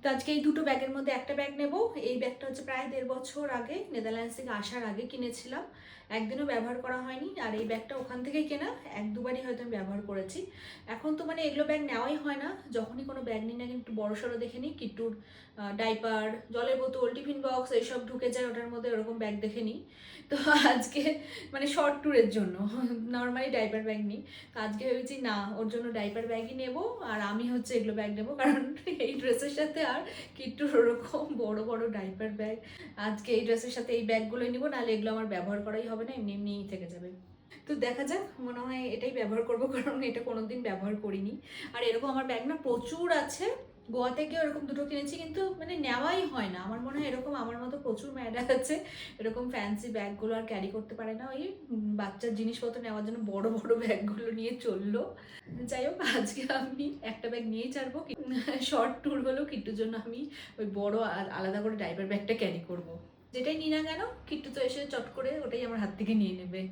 তো আজকে এই দুটো ব্যাগের মধ্যে একটা ব্যাগ নেব। এই ব্যাগটা হচ্ছে প্রায় 1.5 বছর আগে নেদারল্যান্ডস থেকে আসার আগে কিনেছিলাম, একদিনও ব্যবহার করা হয়নি। আর এই ব্যাগটা ওখান থেকেই কেনা, 1-2বারই হয়তো আমি ব্যবহার করেছি। এখন তো মানে এগুলো ব্যাগ নেওয়াই হয় না, যখনই কোনো ব্যাগ নিই না একটু বড় সড়ো দেখে নিই, কিট্টুর ডাইপার, জলের বোতল, টিফিন বক্স এইসব ঢুকে যায় ওটার মধ্যে, ওরকম ব্যাগ দেখে নিই। তো আজকে মানে শর্ট ট্যুরের জন্য নর্মালি ডাইপার ব্যাগ নিই, তো আজকে ভেবেছি না, ওর জন্য ডাইপার ব্যাগই নেব। আর আমি হচ্ছে এগুলো ব্যাগ নেবো, কারণ এই ড্রেসের সাথে আর কিট্টুর ওরকম বড় বড় ডাইপার ব্যাগ, আজকে এই ড্রেসের সাথে এই ব্যাগগুলোই নিবো, নাহলে এগুলো আমার ব্যবহার করাই হবে না, এমনি এমনিই থেকে যাবে। তো দেখা যাক, মনে হয় এটাই ব্যবহার করবো, কারণ এটা কোনোদিন ব্যবহার করিনি। আর এরকম আমার ব্যাগ না প্রচুর আছে, গোয়া থেকে এরকম দুটো কিনেছি, কিন্তু মানে নেওয়াই হয় না। আমার মনে হয় এরকম আমার মতো প্রচুর ম্যাডাম আছে এরকম ফ্যান্সি ব্যাগগুলো আর ক্যারি করতে পারে না, ওই বাচ্চার জিনিসপত্র নেওয়ার জন্য বড় বড় ব্যাগগুলো নিয়ে চললো। যাই হোক, আজকে আমি একটা ব্যাগ নিয়েই ছাড়বো, শর্ট ট্যুর হলেও কিট্টুর জন্য আমি ওই বড় আলাদা করে ডাইপার ব্যাগটা ক্যারি করব। যেটাই নিই না কেন, কিট্টু তো এসে চট করে ওটাই আমার হাত থেকে নিয়ে নেবে।